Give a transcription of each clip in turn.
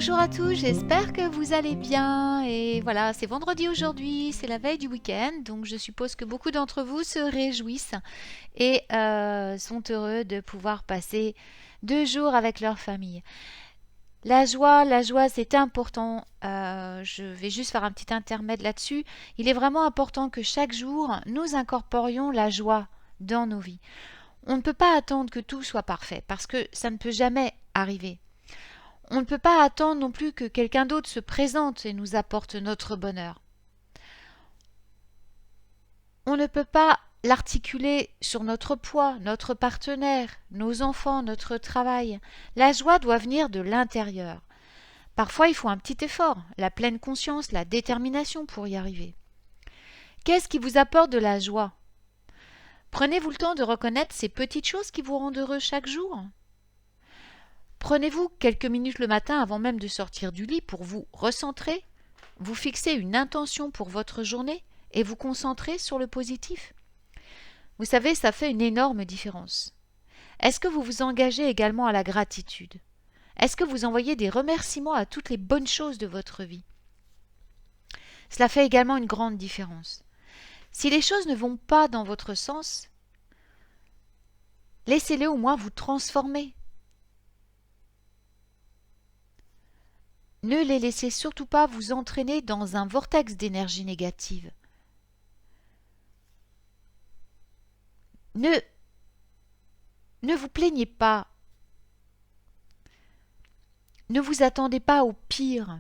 Bonjour à tous, j'espère que vous allez bien. Et voilà, c'est vendredi aujourd'hui, c'est la veille du week-end, donc je suppose que beaucoup d'entre vous se réjouissent et sont heureux de pouvoir passer 2 jours avec leur famille. La joie, c'est important. Je vais juste faire un petit intermède là-dessus. Il est vraiment important que chaque jour, nous incorporions la joie dans nos vies. On ne peut pas attendre que tout soit parfait parce que ça ne peut jamais arriver. On ne peut pas attendre non plus que quelqu'un d'autre se présente et nous apporte notre bonheur. On ne peut pas l'articuler sur notre poids, notre partenaire, nos enfants, notre travail. La joie doit venir de l'intérieur. Parfois, il faut un petit effort, la pleine conscience, la détermination pour y arriver. Qu'est-ce qui vous apporte de la joie? Prenez-vous le temps de reconnaître ces petites choses qui vous rendent heureux chaque jour? Prenez-vous quelques minutes le matin avant même de sortir du lit pour vous recentrer, vous fixer une intention pour votre journée et vous concentrer sur le positif. Vous savez, ça fait une énorme différence. Est-ce que vous vous engagez également à la gratitude? Est-ce que vous envoyez des remerciements à toutes les bonnes choses de votre vie? Cela fait également une grande différence. Si les choses ne vont pas dans votre sens, laissez-les au moins vous transformer. Ne les laissez surtout pas vous entraîner dans un vortex d'énergie négative. Ne vous plaignez pas. Ne vous attendez pas au pire.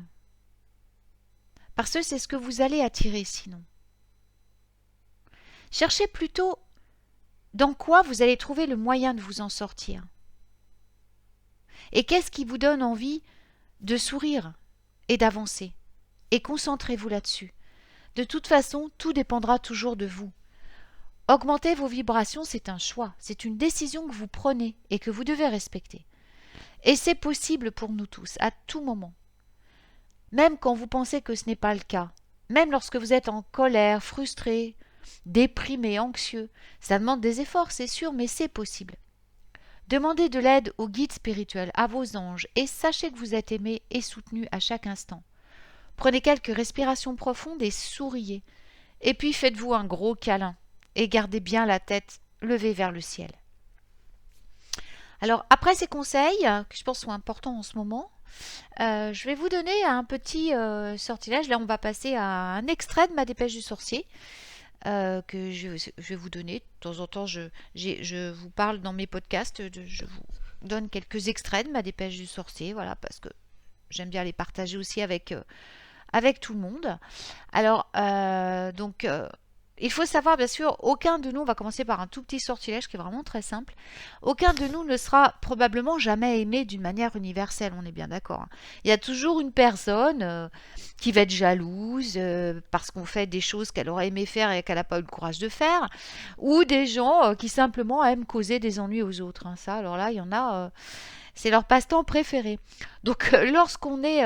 Parce que c'est ce que vous allez attirer sinon. Cherchez plutôt dans quoi vous allez trouver le moyen de vous en sortir. Et qu'est-ce qui vous donne envie de sourire et d'avancer? Et concentrez-vous là-dessus. De toute façon, tout dépendra toujours de vous. Augmenter vos vibrations, c'est un choix, c'est une décision que vous prenez et que vous devez respecter. Et c'est possible pour nous tous, à tout moment. Même quand vous pensez que ce n'est pas le cas, même lorsque vous êtes en colère, frustré, déprimé, anxieux, ça demande des efforts, c'est sûr, mais c'est possible. Demandez de l'aide aux guides spirituels, à vos anges, et sachez que vous êtes aimé et soutenu à chaque instant. Prenez quelques respirations profondes et souriez. Et puis faites-vous un gros câlin et gardez bien la tête levée vers le ciel. Alors après ces conseils, que je pense sont importants en ce moment, je vais vous donner un petit sortilège. Là on va passer à un extrait de ma dépêche du sorcier que je vais vous donner. De temps en temps je vous parle dans mes podcasts, je vous donne quelques extraits de ma dépêche du sorcier, voilà, parce que j'aime bien les partager aussi avec tout le monde. Alors, il faut savoir, bien sûr, aucun de nous, on va commencer par un tout petit sortilège qui est vraiment très simple, aucun de nous ne sera probablement jamais aimé d'une manière universelle, on est bien d'accord, hein. Il y a toujours une personne qui va être jalouse parce qu'on fait des choses qu'elle aurait aimé faire et qu'elle n'a pas eu le courage de faire, ou des gens qui simplement aiment causer des ennuis aux autres, hein. Ça, alors là, il y en a, c'est leur passe-temps préféré. Donc, lorsqu'on est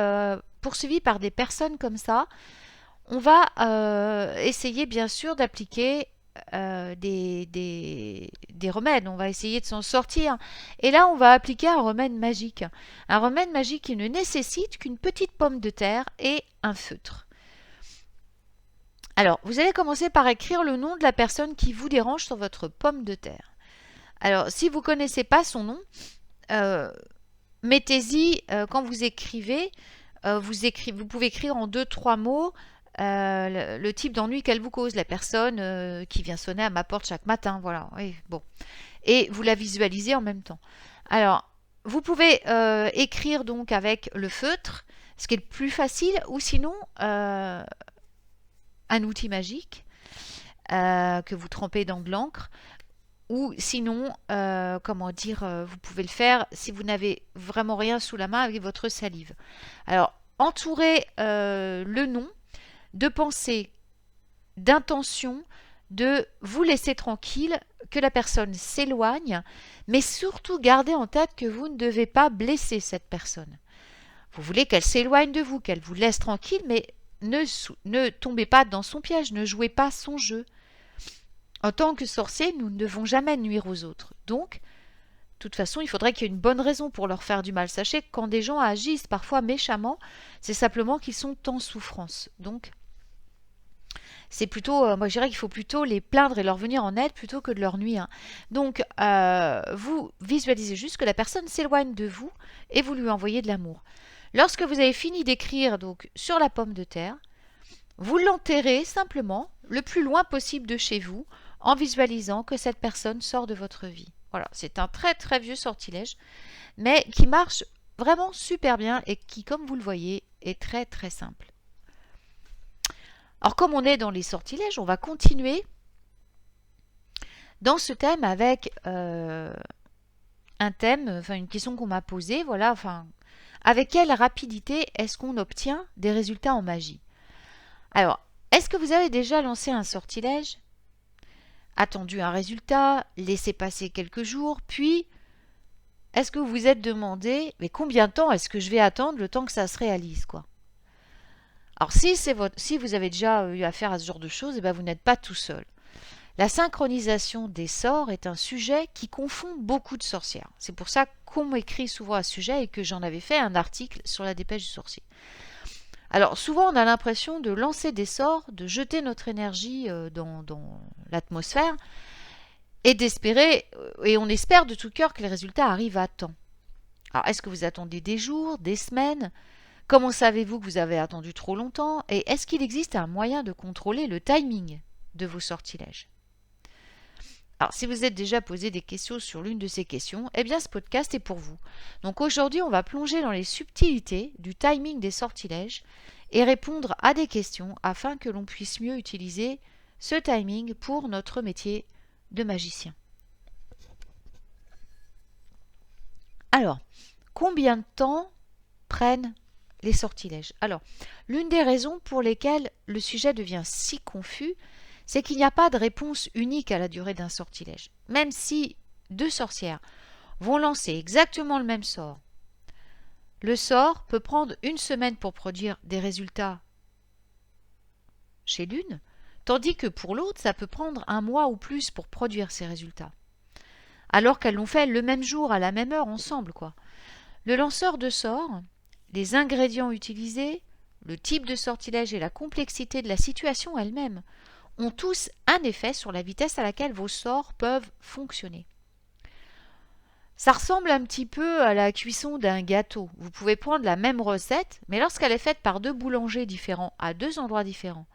poursuivi par des personnes comme ça, on va essayer bien sûr d'appliquer des remèdes. On va essayer de s'en sortir. Et là, on va appliquer un remède magique. Un remède magique qui ne nécessite qu'une petite pomme de terre et un feutre. Alors, vous allez commencer par écrire le nom de la personne qui vous dérange sur votre pomme de terre. Alors, si vous ne connaissez pas son nom, mettez-y, quand vous écrivez, vous pouvez écrire en 2-3 mots le type d'ennui qu'elle vous cause, la personne qui vient sonner à ma porte chaque matin, voilà. Oui, bon. Et vous la visualisez en même temps. Alors, vous pouvez écrire donc avec le feutre, ce qui est le plus facile, ou sinon un outil magique que vous trempez dans de l'encre. Ou sinon, vous pouvez le faire si vous n'avez vraiment rien sous la main avec votre salive. Alors, entourez le nom de pensées, d'intentions, de vous laisser tranquille, que la personne s'éloigne, mais surtout gardez en tête que vous ne devez pas blesser cette personne. Vous voulez qu'elle s'éloigne de vous, qu'elle vous laisse tranquille, mais ne tombez pas dans son piège, ne jouez pas son jeu. En tant que sorcier, nous ne devons jamais nuire aux autres. Donc, toute façon, il faudrait qu'il y ait une bonne raison pour leur faire du mal. Sachez que quand des gens agissent parfois méchamment, c'est simplement qu'ils sont en souffrance. Donc, c'est plutôt, moi je dirais qu'il faut plutôt les plaindre et leur venir en aide plutôt que de leur nuire. Donc, vous visualisez juste que la personne s'éloigne de vous et vous lui envoyez de l'amour. Lorsque vous avez fini d'écrire donc sur la pomme de terre, vous l'enterrez simplement le plus loin possible de chez vous en visualisant que cette personne sort de votre vie. Voilà, c'est un très très vieux sortilège, mais qui marche vraiment super bien et qui, comme vous le voyez, est très très simple. Alors comme on est dans les sortilèges, on va continuer dans ce thème avec un thème, enfin une question qu'on m'a posée, voilà, enfin, avec quelle rapidité est-ce qu'on obtient des résultats en magie? Alors, est-ce que vous avez déjà lancé un sortilège, attendu un résultat, laissé passer quelques jours, puis est-ce que vous vous êtes demandé, mais combien de temps est-ce que je vais attendre le temps que ça se réalise, quoi? Alors si vous avez déjà eu affaire à ce genre de choses, eh ben, vous n'êtes pas tout seul. La synchronisation des sorts est un sujet qui confond beaucoup de sorcières. C'est pour ça qu'on m'écrit souvent à ce sujet et que j'en avais fait un article sur la dépêche du sorcier. Alors souvent on a l'impression de lancer des sorts, de jeter notre énergie dans l'atmosphère et d'espérer, et on espère de tout cœur que les résultats arrivent à temps. Alors est-ce que vous attendez des jours, des semaines? Comment savez-vous que vous avez attendu trop longtemps? Et est-ce qu'il existe un moyen de contrôler le timing de vos sortilèges? Alors, si vous êtes déjà posé des questions sur l'une de ces questions, eh bien ce podcast est pour vous. Donc aujourd'hui, on va plonger dans les subtilités du timing des sortilèges et répondre à des questions afin que l'on puisse mieux utiliser ce timing pour notre métier de magicien. Alors, combien de temps prennent les sortilèges? Alors, l'une des raisons pour lesquelles le sujet devient si confus, c'est qu'il n'y a pas de réponse unique à la durée d'un sortilège. Même si deux sorcières vont lancer exactement le même sort, le sort peut prendre une semaine pour produire des résultats chez l'une, tandis que pour l'autre, ça peut prendre un mois ou plus pour produire ces résultats. Alors qu'elles l'ont fait le même jour, à la même heure, ensemble, quoi. Le lanceur de sorts, les ingrédients utilisés, le type de sortilège et la complexité de la situation elle-même ont tous un effet sur la vitesse à laquelle vos sorts peuvent fonctionner. Ça ressemble un petit peu à la cuisson d'un gâteau. Vous pouvez prendre la même recette, mais lorsqu'elle est faite par deux boulangers différents, à deux endroits différents,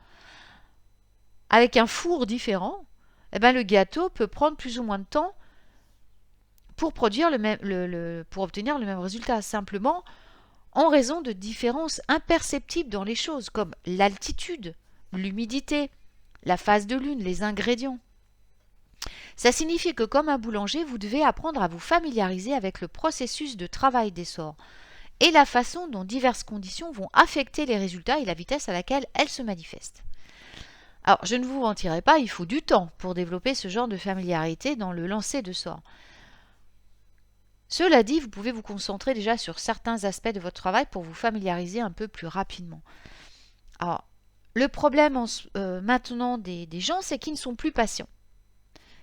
avec un four différent, eh ben le gâteau peut prendre plus ou moins de temps pour produire pour obtenir le même résultat. Simplement, en raison de différences imperceptibles dans les choses, comme l'altitude, l'humidité, la phase de lune, les ingrédients. Ça signifie que comme un boulanger, vous devez apprendre à vous familiariser avec le processus de travail des sorts et la façon dont diverses conditions vont affecter les résultats et la vitesse à laquelle elles se manifestent. Alors, je ne vous mentirai pas, il faut du temps pour développer ce genre de familiarité dans le lancer de sorts. Cela dit, vous pouvez vous concentrer déjà sur certains aspects de votre travail pour vous familiariser un peu plus rapidement. Alors, le problème maintenant des gens, c'est qu'ils ne sont plus patients.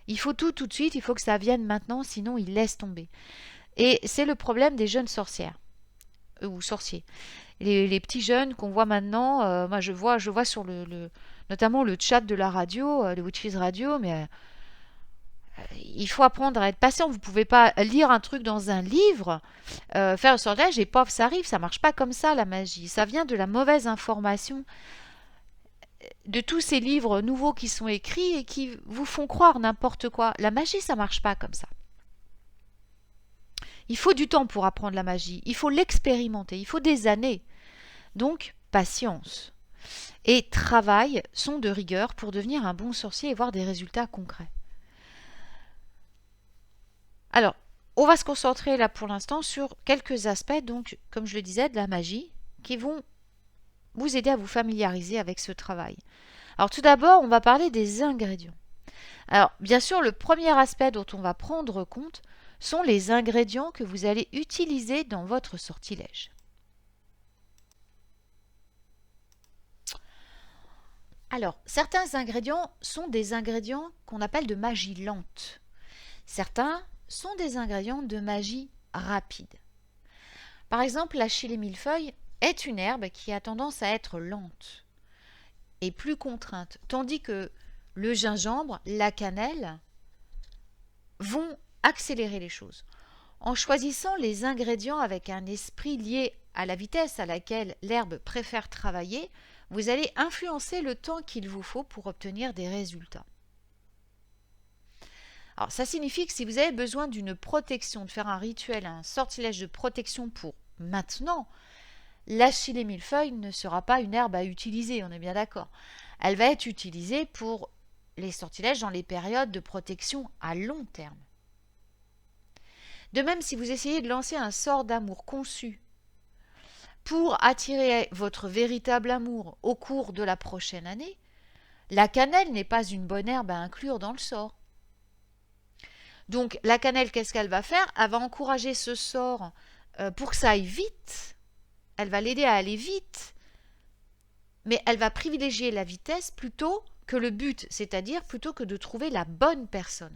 Il faut tout de suite, il faut que ça vienne maintenant, sinon ils laissent tomber. Et c'est le problème des jeunes sorcières ou sorciers. Les petits jeunes qu'on voit maintenant, moi je vois sur notamment le chat de la radio, de Witches Radio, mais il faut apprendre à être patient. Vous ne pouvez pas lire un truc dans un livre, faire le sortilège et paf, ça arrive. Ça ne marche pas comme ça, la magie. Ça vient de la mauvaise information de tous ces livres nouveaux qui sont écrits et qui vous font croire n'importe quoi. La magie, ça ne marche pas comme ça. Il faut du temps pour apprendre la magie. Il faut l'expérimenter. Il faut des années. Donc, patience. Et travail sont de rigueur pour devenir un bon sorcier et voir des résultats concrets. Alors, on va se concentrer là pour l'instant sur quelques aspects, donc, comme je le disais, de la magie, qui vont vous aider à vous familiariser avec ce travail. Alors tout d'abord, on va parler des ingrédients. Alors, bien sûr, le premier aspect dont on va prendre compte sont les ingrédients que vous allez utiliser dans votre sortilège. Alors, certains ingrédients sont des ingrédients qu'on appelle de magie lente. Certains sont des ingrédients de magie rapide. Par exemple, l'achillée millefeuille est une herbe qui a tendance à être lente et plus contrainte, tandis que le gingembre, la cannelle vont accélérer les choses. En choisissant les ingrédients avec un esprit lié à la vitesse à laquelle l'herbe préfère travailler, vous allez influencer le temps qu'il vous faut pour obtenir des résultats. Alors, ça signifie que si vous avez besoin d'une protection, de faire un rituel, un sortilège de protection pour maintenant, l'achillée millefeuille ne sera pas une herbe à utiliser, on est bien d'accord. Elle va être utilisée pour les sortilèges dans les périodes de protection à long terme. De même, si vous essayez de lancer un sort d'amour conçu pour attirer votre véritable amour au cours de la prochaine année, la cannelle n'est pas une bonne herbe à inclure dans le sort. Donc la cannelle, qu'est-ce qu'elle va faire? Elle va encourager ce sort pour que ça aille vite. Elle va l'aider à aller vite, mais elle va privilégier la vitesse plutôt que le but, c'est-à-dire plutôt que de trouver la bonne personne.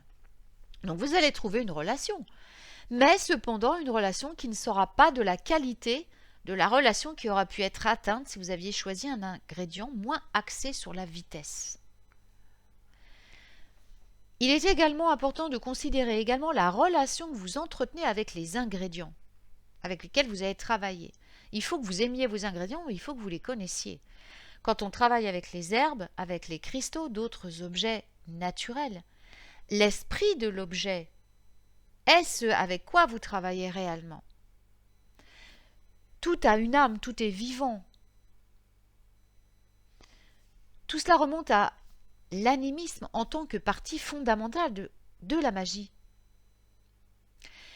Donc vous allez trouver une relation, mais cependant une relation qui ne sera pas de la qualité de la relation qui aura pu être atteinte si vous aviez choisi un ingrédient moins axé sur la vitesse. Il est également important de considérer également la relation que vous entretenez avec les ingrédients avec lesquels vous allez travailler. Il faut que vous aimiez vos ingrédients, il faut que vous les connaissiez. Quand on travaille avec les herbes, avec les cristaux, d'autres objets naturels, l'esprit de l'objet est ce avec quoi vous travaillez réellement. Tout a une âme, tout est vivant. Tout cela remonte à l'animisme en tant que partie fondamentale de la magie.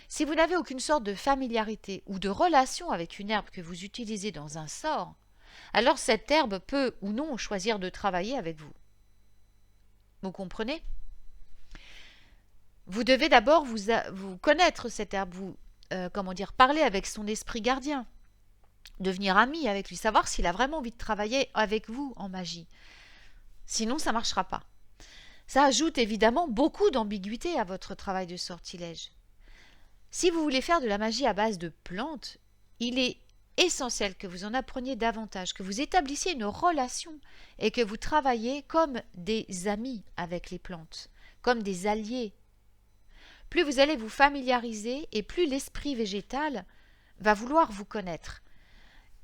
Si vous n'avez aucune sorte de familiarité ou de relation avec une herbe que vous utilisez dans un sort, alors cette herbe peut ou non choisir de travailler avec vous. Vous comprenez? Vous devez d'abord vous connaître cette herbe, parler avec son esprit gardien, devenir ami avec lui, savoir s'il a vraiment envie de travailler avec vous en magie. Sinon, ça ne marchera pas. Ça ajoute évidemment beaucoup d'ambiguïté à votre travail de sortilège. Si vous voulez faire de la magie à base de plantes, il est essentiel que vous en appreniez davantage, que vous établissiez une relation et que vous travailliez comme des amis avec les plantes, comme des alliés. Plus vous allez vous familiariser et plus l'esprit végétal va vouloir vous connaître.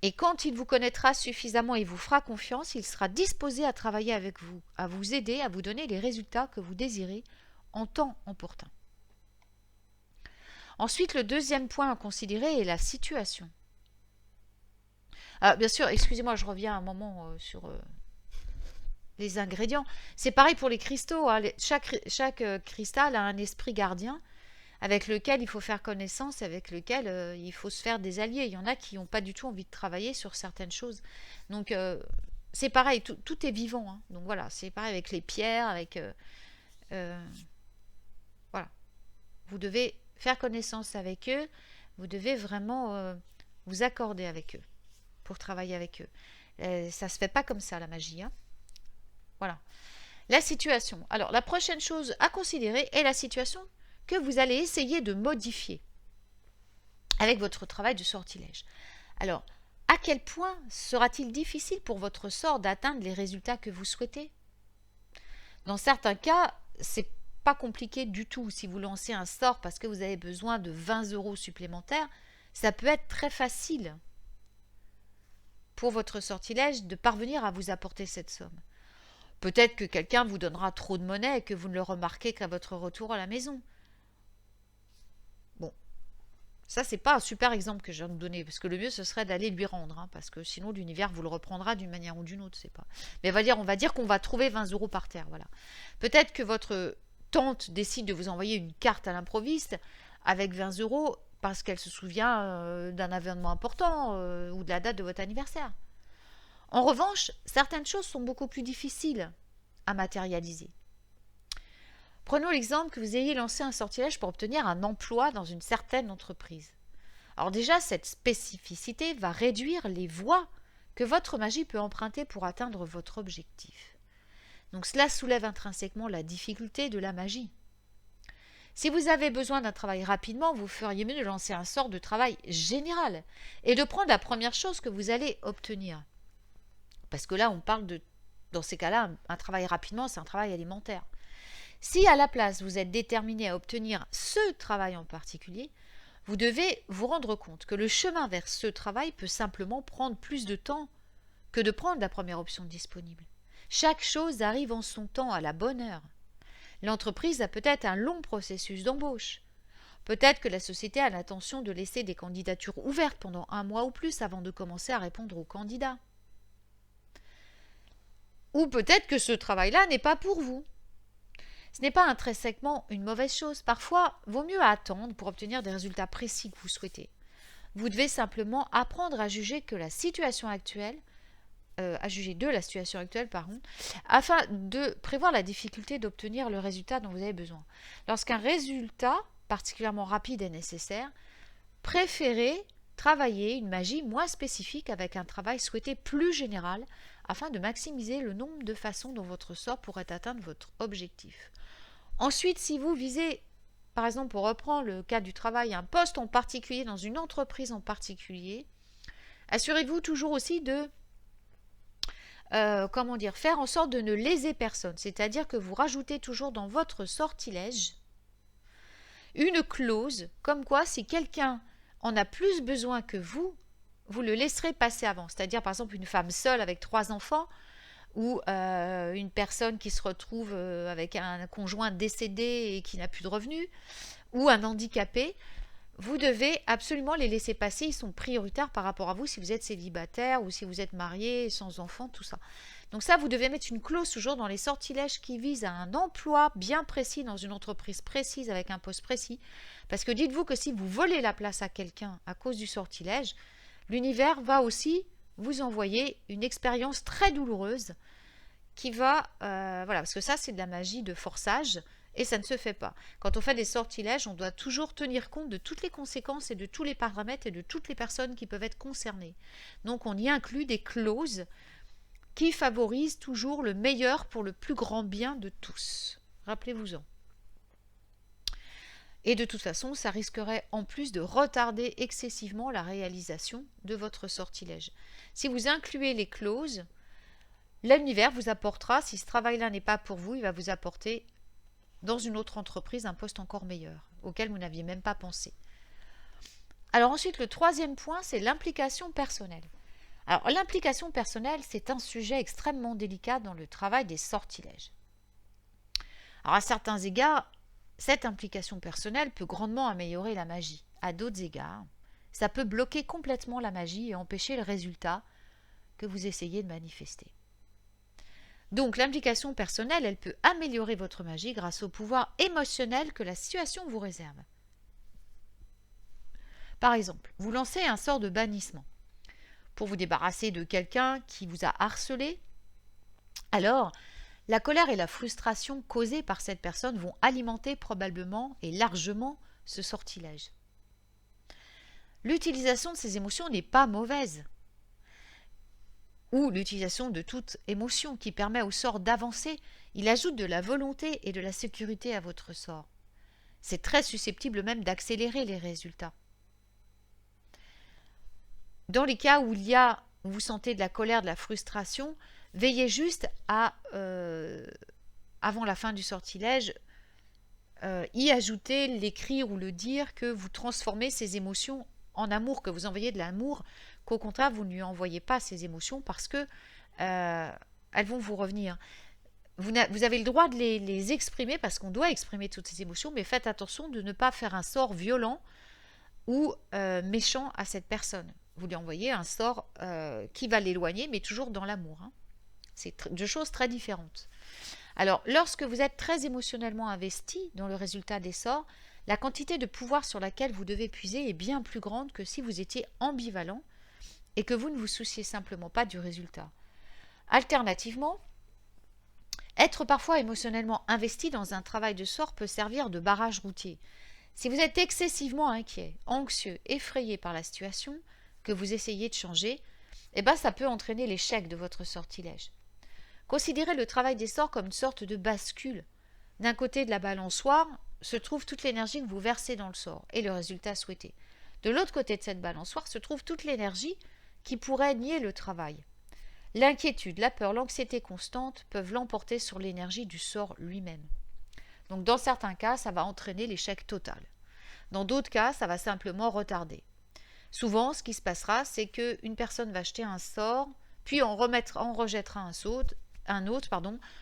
Et quand il vous connaîtra suffisamment et vous fera confiance, il sera disposé à travailler avec vous, à vous aider, à vous donner les résultats que vous désirez en temps opportun. Ensuite, le deuxième point à considérer est la situation. Bien sûr, excusez-moi, je reviens un moment sur les ingrédients. C'est pareil pour les cristaux. Hein. Chaque cristal a un esprit gardien avec lequel il faut faire connaissance, avec lequel il faut se faire des alliés. Il y en a qui n'ont pas du tout envie de travailler sur certaines choses. Donc, c'est pareil, tout est vivant. Hein. Donc voilà, c'est pareil avec les pierres, avec... voilà. Vous devez faire connaissance avec eux, vous devez vraiment vous accorder avec eux pour travailler avec eux. Ça ne se fait pas comme ça, la magie. Hein. Voilà. La situation. Alors, la prochaine chose à considérer est la situation que vous allez essayer de modifier avec votre travail de sortilège. Alors, à quel point sera-t-il difficile pour votre sort d'atteindre les résultats que vous souhaitez? Dans certains cas, c'est pas compliqué du tout. Si vous lancez un sort parce que vous avez besoin de 20 € supplémentaires, ça peut être très facile pour votre sortilège de parvenir à vous apporter cette somme. Peut-être que quelqu'un vous donnera trop de monnaie et que vous ne le remarquez qu'à votre retour à la maison. Bon, ça c'est pas un super exemple que je viens de donner, parce que le mieux ce serait d'aller lui rendre, hein, parce que sinon l'univers vous le reprendra d'une manière ou d'une autre, c'est pas. Mais on va dire qu'on va trouver 20 € par terre, voilà. Peut-être que votre tante décide de vous envoyer une carte à l'improviste avec 20 € parce qu'elle se souvient d'un événement important ou de la date de votre anniversaire. En revanche, certaines choses sont beaucoup plus difficiles à matérialiser. Prenons l'exemple que vous ayez lancé un sortilège pour obtenir un emploi dans une certaine entreprise. Alors déjà, cette spécificité va réduire les voies que votre magie peut emprunter pour atteindre votre objectif. Donc cela soulève intrinsèquement la difficulté de la magie. Si vous avez besoin d'un travail rapidement, vous feriez mieux de lancer un sort de travail général et de prendre la première chose que vous allez obtenir. Parce que là, on parle de, dans ces cas-là, un travail rapidement, c'est un travail alimentaire. Si à la place, vous êtes déterminé à obtenir ce travail en particulier, vous devez vous rendre compte que le chemin vers ce travail peut simplement prendre plus de temps que de prendre la première option disponible. Chaque chose arrive en son temps, à la bonne heure. L'entreprise a peut-être un long processus d'embauche. Peut-être que la société a l'intention de laisser des candidatures ouvertes pendant 1 mois ou plus avant de commencer à répondre aux candidats. Ou peut-être que ce travail-là n'est pas pour vous. Ce n'est pas intrinsèquement une mauvaise chose. Parfois, vaut mieux attendre pour obtenir des résultats précis que vous souhaitez. Vous devez simplement apprendre à juger que la situation actuelle, de la situation actuelle, afin de prévoir la difficulté d'obtenir le résultat dont vous avez besoin. Lorsqu'un résultat particulièrement rapide est nécessaire, préférez travailler une magie moins spécifique avec un travail souhaité plus général afin de maximiser le nombre de façons dont votre sort pourrait atteindre votre objectif. Ensuite, si vous visez, par exemple, pour reprendre le cas du travail, un poste en particulier dans une entreprise en particulier, assurez-vous toujours aussi de faire en sorte de ne léser personne. C'est-à-dire que vous rajoutez toujours dans votre sortilège une clause comme quoi si quelqu'un en a plus besoin que vous, vous le laisserez passer avant. C'est-à-dire par exemple une femme seule avec 3 enfants ou une personne qui se retrouve avec un conjoint décédé et qui n'a plus de revenus ou un handicapé. Vous devez absolument les laisser passer, ils sont prioritaires par rapport à vous si vous êtes célibataire ou si vous êtes marié, sans enfant, tout ça. Donc ça, vous devez mettre une clause toujours dans les sortilèges qui visent à un emploi bien précis dans une entreprise précise avec un poste précis. Parce que dites-vous que si vous volez la place à quelqu'un à cause du sortilège, l'univers va aussi vous envoyer une expérience très douloureuse qui va... parce que ça, c'est de la magie de forçage. Et ça ne se fait pas. Quand on fait des sortilèges, on doit toujours tenir compte de toutes les conséquences et de tous les paramètres et de toutes les personnes qui peuvent être concernées. Donc on y inclut des clauses qui favorisent toujours le meilleur pour le plus grand bien de tous. Rappelez-vous-en. Et de toute façon, ça risquerait en plus de retarder excessivement la réalisation de votre sortilège. Si vous incluez les clauses, l'univers vous apportera, si ce travail-là n'est pas pour vous, il va vous apporter dans une autre entreprise un poste encore meilleur, auquel vous n'aviez même pas pensé. Alors ensuite, le troisième point, c'est l'implication personnelle. Alors l'implication personnelle, c'est un sujet extrêmement délicat dans le travail des sortilèges. Alors à certains égards, cette implication personnelle peut grandement améliorer la magie. À d'autres égards, ça peut bloquer complètement la magie et empêcher le résultat que vous essayez de manifester. Donc l'implication personnelle, elle peut améliorer votre magie grâce au pouvoir émotionnel que la situation vous réserve. Par exemple, vous lancez un sort de bannissement pour vous débarrasser de quelqu'un qui vous a harcelé. Alors, la colère et la frustration causées par cette personne vont alimenter probablement et largement ce sortilège. L'utilisation de ces émotions n'est pas mauvaise, ou l'utilisation de toute émotion qui permet au sort d'avancer, il ajoute de la volonté et de la sécurité à votre sort. C'est très susceptible même d'accélérer les résultats. Dans les cas où vous sentez de la colère, de la frustration, veillez juste à, avant la fin du sortilège, y ajouter, l'écrire ou le dire que vous transformez ces émotions en amour, que vous envoyez de l'amour, qu'au contraire, vous ne lui envoyez pas ces émotions parce que elles vont vous revenir. Vous avez le droit de les exprimer parce qu'on doit exprimer toutes ces émotions, mais faites attention de ne pas faire un sort violent ou méchant à cette personne. Vous lui envoyez un sort qui va l'éloigner, mais toujours dans l'amour. C'est deux choses très différentes. Alors, lorsque vous êtes très émotionnellement investi dans le résultat des sorts, la quantité de pouvoir sur laquelle vous devez puiser est bien plus grande que si vous étiez ambivalent et que vous ne vous souciez simplement pas du résultat. Alternativement, être parfois émotionnellement investi dans un travail de sort peut servir de barrage routier. Si vous êtes excessivement inquiet, anxieux, effrayé par la situation que vous essayez de changer, ça peut entraîner l'échec de votre sortilège. Considérez le travail des sorts comme une sorte de bascule. D'un côté de la balançoire, se trouve toute l'énergie que vous versez dans le sort et le résultat souhaité. De l'autre côté de cette balançoire se trouve toute l'énergie qui pourrait nier le travail. L'inquiétude, la peur, l'anxiété constante peuvent l'emporter sur l'énergie du sort lui-même. Donc dans certains cas, ça va entraîner l'échec total. Dans d'autres cas, ça va simplement retarder. Souvent, ce qui se passera, c'est qu'une personne va jeter un sort, puis en rejettera un autre,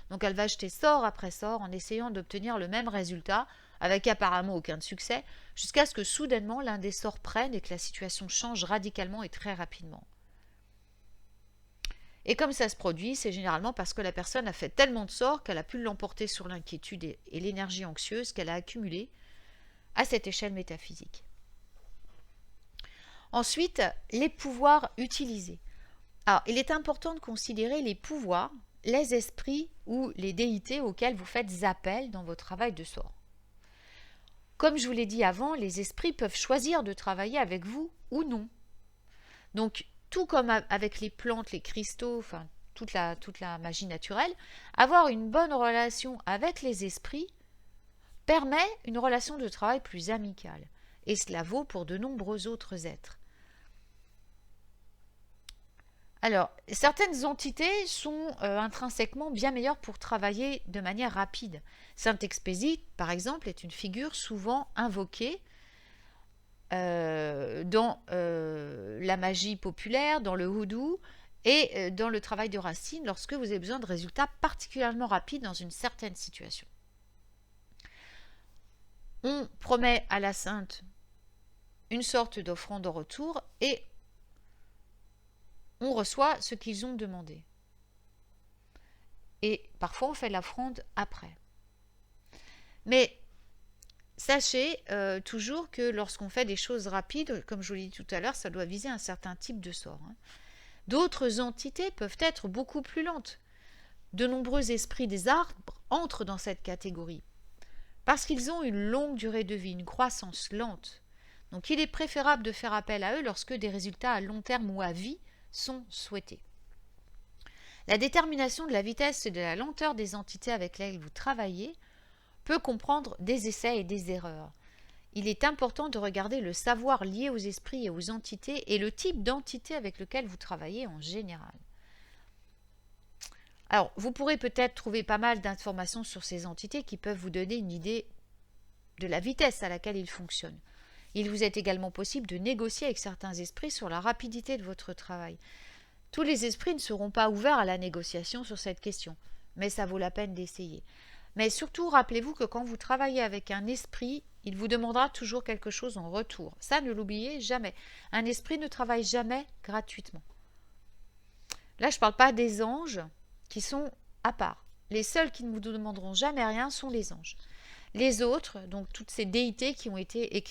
donc elle va jeter sort après sort en essayant d'obtenir le même résultat, avec apparemment aucun succès, jusqu'à ce que soudainement l'un des sorts prenne et que la situation change radicalement et très rapidement. Et comme ça se produit, c'est généralement parce que la personne a fait tellement de sorts qu'elle a pu l'emporter sur l'inquiétude et l'énergie anxieuse qu'elle a accumulée à cette échelle métaphysique. Ensuite, les pouvoirs utilisés. Alors, il est important de considérer les pouvoirs, les esprits ou les déités auxquels vous faites appel dans votre travail de sort. Comme je vous l'ai dit avant, les esprits peuvent choisir de travailler avec vous ou non. Donc, tout comme avec les plantes, les cristaux, enfin toute la magie naturelle, avoir une bonne relation avec les esprits permet une relation de travail plus amicale. Et cela vaut pour de nombreux autres êtres. Alors, certaines entités sont intrinsèquement bien meilleures pour travailler de manière rapide. Saint-Expédite, par exemple, est une figure souvent invoquée dans la magie populaire, dans le houdou et dans le travail de racine lorsque vous avez besoin de résultats particulièrement rapides dans une certaine situation. On promet à la sainte une sorte d'offrande en retour et on reçoit ce qu'ils ont demandé. Et parfois on fait l'offrande après. Mais sachez toujours que lorsqu'on fait des choses rapides, comme je vous l'ai dit tout à l'heure, ça doit viser un certain type de sort. D'autres entités peuvent être beaucoup plus lentes. De nombreux esprits des arbres entrent dans cette catégorie parce qu'ils ont une longue durée de vie, une croissance lente. Donc il est préférable de faire appel à eux lorsque des résultats à long terme ou à vie sont souhaités. La détermination de la vitesse et de la lenteur des entités avec lesquelles vous travaillez peut comprendre des essais et des erreurs. Il est important de regarder le savoir lié aux esprits et aux entités et le type d'entité avec lequel vous travaillez en général. Alors, vous pourrez peut-être trouver pas mal d'informations sur ces entités qui peuvent vous donner une idée de la vitesse à laquelle ils fonctionnent. Il vous est également possible de négocier avec certains esprits sur la rapidité de votre travail. Tous les esprits ne seront pas ouverts à la négociation sur cette question, mais ça vaut la peine d'essayer. Mais surtout, rappelez-vous que quand vous travaillez avec un esprit, il vous demandera toujours quelque chose en retour. Ça, ne l'oubliez jamais. Un esprit ne travaille jamais gratuitement. Là, je ne parle pas des anges qui sont à part. Les seuls qui ne vous demanderont jamais rien sont les anges. Les autres, donc toutes ces déités qui ont été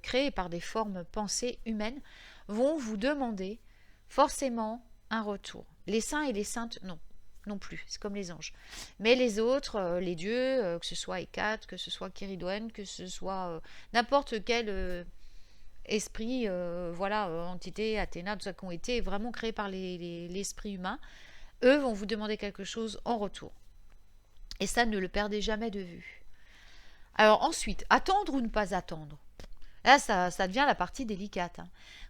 créées par des formes pensées humaines, vont vous demander forcément un retour. Les saints et les saintes, non plus, c'est comme les anges. Mais les autres, les dieux, que ce soit Hécate, que ce soit Kéridouen, que ce soit n'importe quel esprit, entité, Athéna, tout ça qui ont été vraiment créés par l'esprit humain, eux vont vous demander quelque chose en retour. Et ça, ne le perdez jamais de vue. Alors ensuite, attendre ou ne pas attendre. Là, ça devient la partie délicate.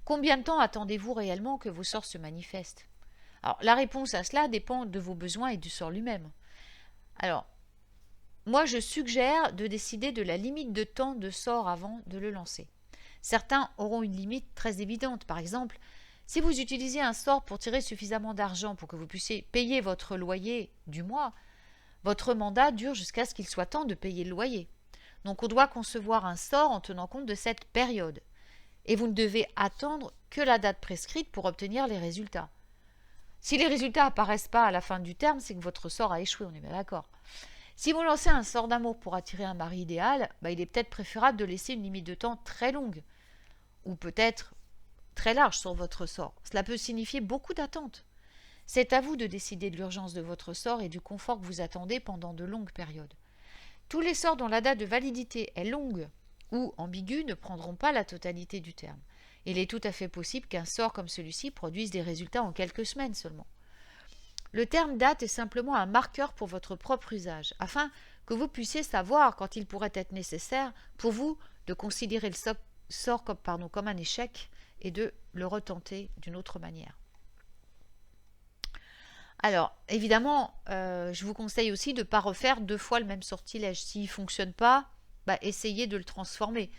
Combien de temps attendez-vous réellement que vos sorts se manifestent? Alors, la réponse à cela dépend de vos besoins et du sort lui-même. Alors, moi, je suggère de décider de la limite de temps de sort avant de le lancer. Certains auront une limite très évidente. Par exemple, si vous utilisez un sort pour tirer suffisamment d'argent pour que vous puissiez payer votre loyer du mois, votre mandat dure jusqu'à ce qu'il soit temps de payer le loyer. Donc, on doit concevoir un sort en tenant compte de cette période. Et vous ne devez attendre que la date prescrite pour obtenir les résultats. Si les résultats apparaissent pas à la fin du terme, c'est que votre sort a échoué, on est bien d'accord. Si vous lancez un sort d'amour pour attirer un mari idéal, il est peut-être préférable de laisser une limite de temps très longue, ou peut-être très large sur votre sort. Cela peut signifier beaucoup d'attente. C'est à vous de décider de l'urgence de votre sort et du confort que vous attendez pendant de longues périodes. Tous les sorts dont la date de validité est longue ou ambiguë ne prendront pas la totalité du terme. Il est tout à fait possible qu'un sort comme celui-ci produise des résultats en quelques semaines seulement. Le terme date est simplement un marqueur pour votre propre usage, afin que vous puissiez savoir quand il pourrait être nécessaire pour vous de considérer le sort comme un échec et de le retenter d'une autre manière. Alors, évidemment, je vous conseille aussi de ne pas refaire 2 fois le même sortilège. S'il ne fonctionne pas, essayez de le transformer.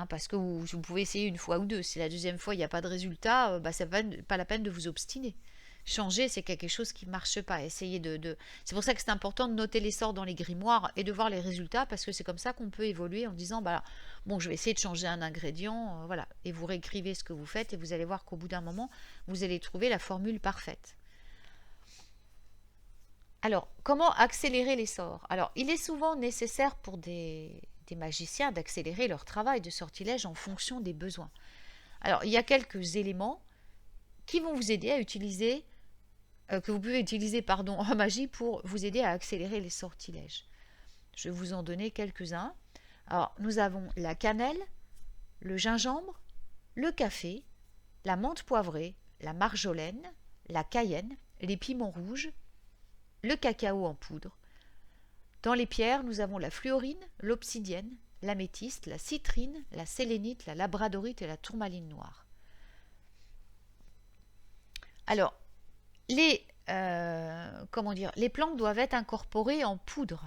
Parce que vous pouvez essayer une fois ou deux. Si la deuxième fois, il n'y a pas de résultat, ça n'est pas la peine de vous obstiner. Changer, c'est quelque chose qui ne marche pas. Essayez C'est pour ça que c'est important de noter les sorts dans les grimoires et de voir les résultats, parce que c'est comme ça qu'on peut évoluer en disant, bon, je vais essayer de changer un ingrédient, voilà. Et vous réécrivez ce que vous faites et vous allez voir qu'au bout d'un moment, vous allez trouver la formule parfaite. Alors, comment accélérer les sorts? Alors, il est souvent nécessaire pour des magiciens d'accélérer leur travail de sortilège en fonction des besoins. Alors, il y a quelques éléments qui vont vous aider à utiliser, que vous pouvez utiliser en magie pour vous aider à accélérer les sortilèges. Je vais vous en donner quelques-uns. Alors, nous avons la cannelle, le gingembre, le café, la menthe poivrée, la marjolaine, la cayenne, les piments rouges, le cacao en poudre. Dans les pierres, nous avons la fluorine, l'obsidienne, l'améthyste, la citrine, la sélénite, la labradorite et la tourmaline noire. Alors, les plantes doivent être incorporées en poudre.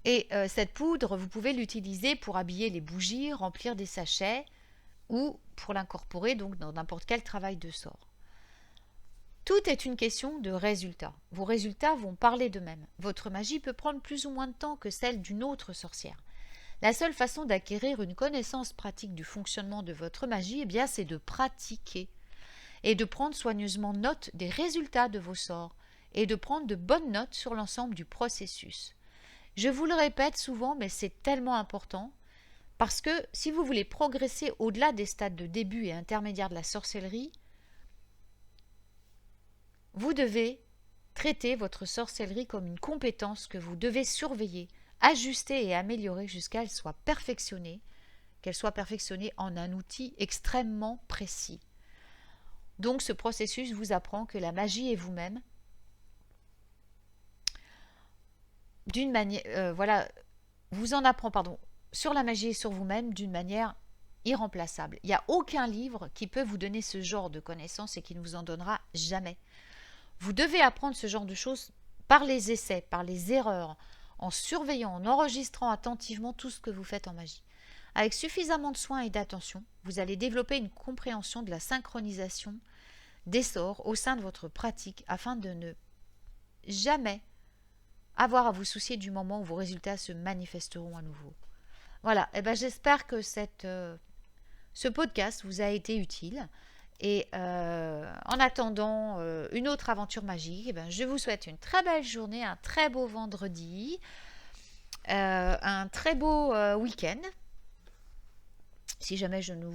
Et cette poudre, vous pouvez l'utiliser pour habiller les bougies, remplir des sachets ou pour l'incorporer donc dans n'importe quel travail de sort. Tout est une question de résultats. Vos résultats vont parler d'eux-mêmes. Votre magie peut prendre plus ou moins de temps que celle d'une autre sorcière. La seule façon d'acquérir une connaissance pratique du fonctionnement de votre magie, c'est de pratiquer et de prendre soigneusement note des résultats de vos sorts et de prendre de bonnes notes sur l'ensemble du processus. Je vous le répète souvent, mais c'est tellement important parce que si vous voulez progresser au-delà des stades de début et intermédiaire de la sorcellerie, vous devez traiter votre sorcellerie comme une compétence que vous devez surveiller, ajuster et améliorer jusqu'à ce qu'elle soit perfectionnée en un outil extrêmement précis. Donc ce processus vous apprend que la magie est vous-même, vous en apprend, sur la magie et sur vous-même d'une manière irremplaçable. Il n'y a aucun livre qui peut vous donner ce genre de connaissances et qui ne vous en donnera jamais. Vous devez apprendre ce genre de choses par les essais, par les erreurs, en surveillant, en enregistrant attentivement tout ce que vous faites en magie. Avec suffisamment de soin et d'attention, vous allez développer une compréhension de la synchronisation des sorts au sein de votre pratique afin de ne jamais avoir à vous soucier du moment où vos résultats se manifesteront à nouveau. Voilà, j'espère que ce podcast vous a été utile. Et en attendant une autre aventure magique, je vous souhaite une très belle journée, un très beau vendredi, un très beau week-end. Si jamais je ne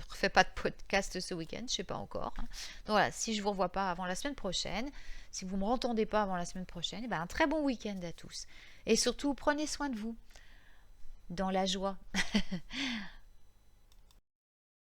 refais pas de podcast ce week-end, je ne sais pas encore. Donc voilà, si je ne vous revois pas avant la semaine prochaine, si vous ne me entendez pas avant la semaine prochaine, un très bon week-end à tous. Et surtout, prenez soin de vous, dans la joie.